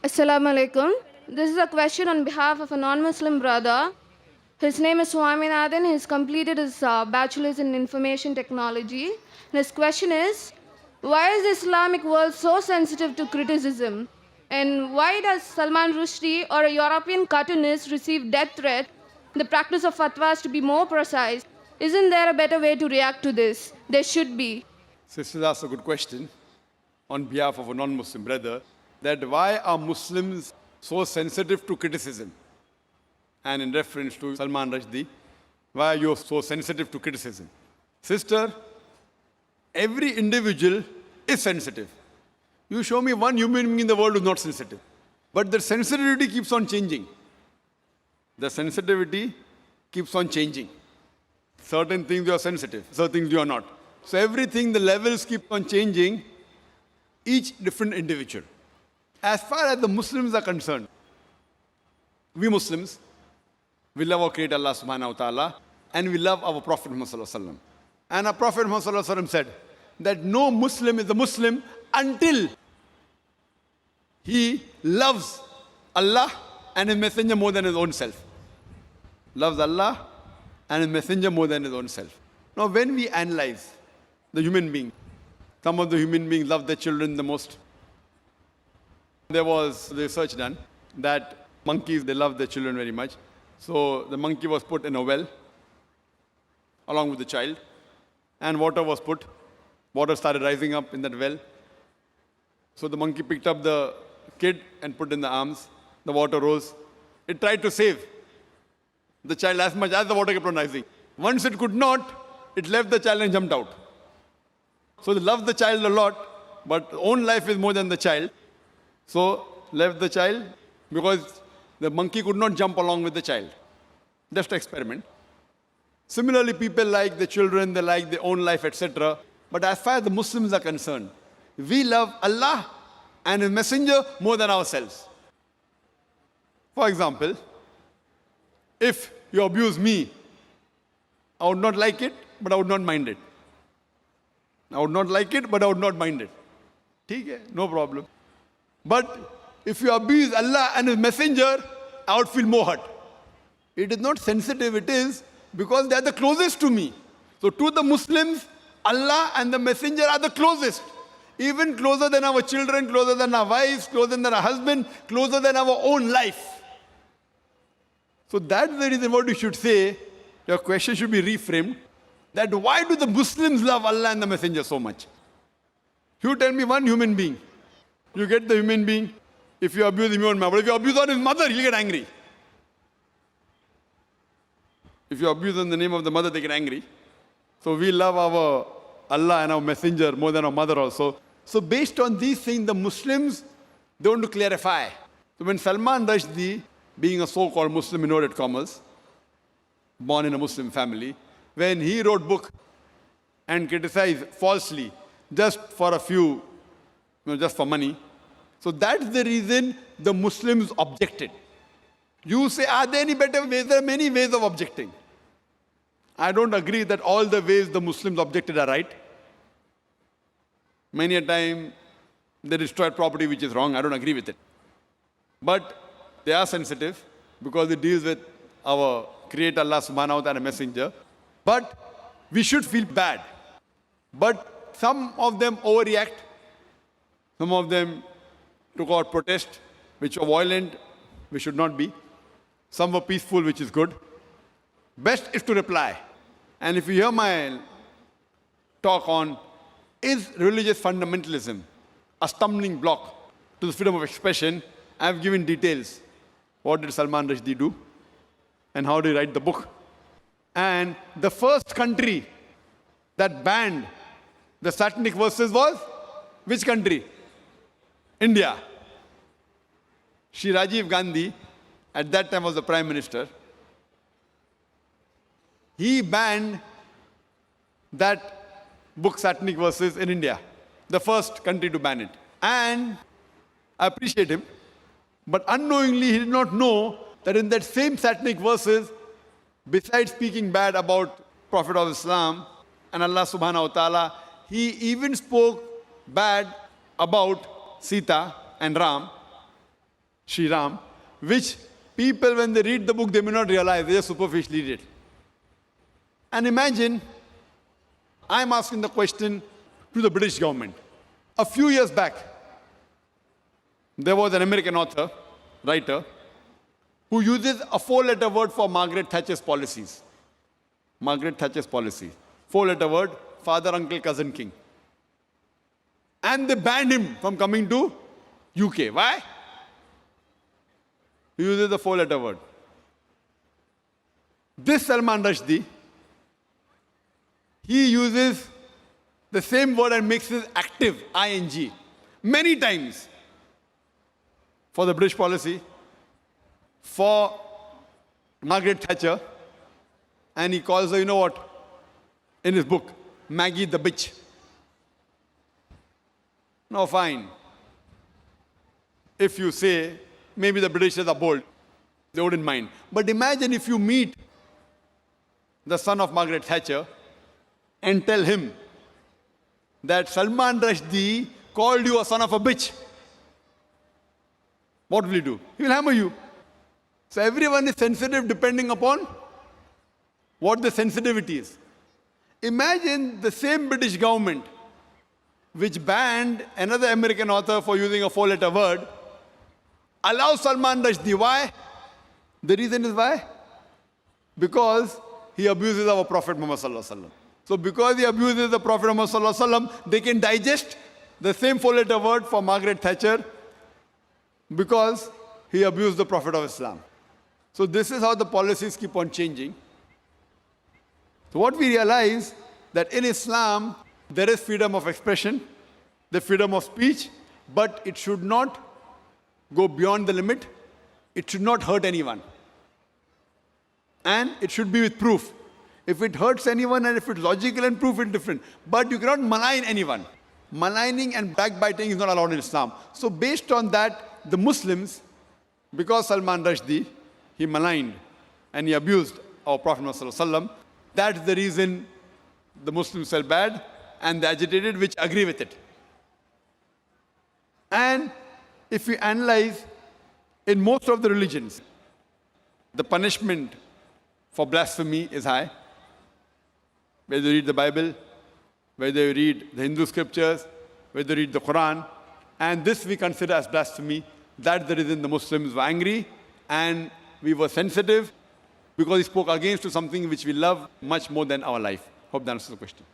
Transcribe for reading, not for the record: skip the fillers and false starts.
Assalamu'alaikum. This is a question on behalf of a non-Muslim brother. His name is Swaminathan. He's completed his bachelor's in information technology. And his question is, why is the Islamic world so sensitive to criticism? And why does Salman Rushdie or a European cartoonist receive death threats? The practice of fatwas to be more precise. Isn't there a better way to react to this? There should be. Sister asked a good question on behalf of a non-Muslim brother, that why are Muslims so sensitive to criticism? And in reference to Salman Rushdie, why are you so sensitive to criticism? Sister, every individual is sensitive. You show me one human being in the world who is not sensitive. But the sensitivity keeps on changing. The sensitivity keeps on changing. Certain things you are sensitive, certain things you are not. So everything, the levels keep on changing, each different individual. As far as the Muslims are concerned, we Muslims, we love our Creator Allah subhanahu wa ta'ala, and we love our Prophet Muhammad sallallahu alaihi wasallam. And our Prophet Muhammad sallallahu alaihi wasallam said that no Muslim is a Muslim until he loves Allah and His Messenger more than his own self. Loves Allah and His Messenger more than his own self. Now when we analyze the human being, some of the human beings love their children the most. There was research done that monkeys, they love their children very much. So the monkey was put in a well along with the child, and water was put. Water started rising up in that well. So the monkey picked up the kid and put in the arms. The water rose. It tried to save the child as much as the water kept on rising. Once it could not, it left the child and jumped out. So they loved the child a lot, but own life is more than the child. So left the child because the monkey could not jump along with the child. Just an experiment. Similarly, people like the children, they like their own life, etc. But as far as the Muslims are concerned, we love Allah and His Messenger more than ourselves. For example, if you abuse me, I would not like it, but I would not mind it. I would not like it, but I would not mind it. ठीक है, no problem. But if you abuse Allah and His Messenger, I would feel more hurt. It is not sensitive, it is because they are the closest to me. So to the Muslims, Allah and the Messenger are the closest. Even closer than our children, closer than our wives, closer than our husband, closer than our own life. So that's the reason what you should say, your question should be reframed, that why do the Muslims love Allah and the Messenger so much? You tell me one human being. You get the human being, if you abuse him, you won't mind. But if you abuse on his mother, he'll get angry. If you abuse in the name of the mother, they get angry. So we love our Allah and our Messenger more than our mother also. So based on these things, the Muslims, they want to clarify. So when Salman Rushdie, being a so-called Muslim in inverted commas, born in a Muslim family, when he wrote book and criticized falsely, just for a few, just for money. So that's the reason the Muslims objected. You say, are there any better ways? There are many ways of objecting. I don't agree that all the ways the Muslims objected are right. Many a time they destroyed property which is wrong. I don't agree with it. But they are sensitive because it deals with our Creator Allah subhanahu wa ta'ala Messenger. But we should feel bad. But some of them overreact. Some of them took out protest, which were violent, which should not be. Some were peaceful, which is good. Best is to reply. And if you hear my talk on, is religious fundamentalism a stumbling block to the freedom of expression, I have given details. What did Salman Rushdie do? And how did he write the book? And the first country that banned the satanic verses was which country? India. Shri Rajiv Gandhi, at that time was the Prime Minister. He banned that book, Satanic Verses, in India. The first country to ban it. And I appreciate him. But unknowingly, he did not know that in that same Satanic Verses, besides speaking bad about Prophet of Islam and Allah subhanahu wa ta'ala, he even spoke bad about Sita and Ram. Sri Ram, which people, when they read the book, they may not realize, they just superficially read it. And imagine, I'm asking the question to the British government. A few years back, there was an American author, writer, who uses a 4-letter word for Margaret Thatcher's policies. Margaret Thatcher's policy. 4-letter word, father, uncle, cousin, king. And they banned him from coming to UK. Why? He uses the 4-letter word. This Salman Rushdie, he uses the same word and makes it active, ing, many times for the British policy, for Margaret Thatcher, and he calls her, you know what, in his book, Maggie the bitch. Now fine. If you say, maybe the Britishers are bold, they wouldn't mind. But imagine if you meet the son of Margaret Thatcher and tell him that Salman Rushdie called you a son of a bitch. What will he do? He will hammer you. So everyone is sensitive depending upon what the sensitivity is. Imagine the same British government which banned another American author for using a 4-letter word, allows Salman Rushdie. Why? The reason is why? Because he abuses our Prophet Muhammad Sallallahu Alaihi Wasallam. So because he abuses the Prophet Muhammad Sallallahu Alaihi Wasallam, they can digest the same 4-letter word for Margaret Thatcher because he abused the Prophet of Islam. So this is how the policies keep on changing. So what we realize, that in Islam, there is freedom of expression, the freedom of speech, but it should not go beyond the limit. It should not hurt anyone. And it should be with proof. If it hurts anyone and if it's logical and proof, it's different. But you cannot malign anyone. Maligning and backbiting is not allowed in Islam. So based on that, the Muslims, because Salman Rushdie, he maligned and he abused our Prophet Muhammad, that's the reason the Muslims felt bad and they agitated, which agree with it. And if we analyze, in most of the religions, the punishment for blasphemy is high. Whether you read the Bible, whether you read the Hindu scriptures, whether you read the Quran, and this we consider as blasphemy. That's the reason the Muslims were angry and we were sensitive, because he spoke against to something which we love much more than our life. Hope that answers the question.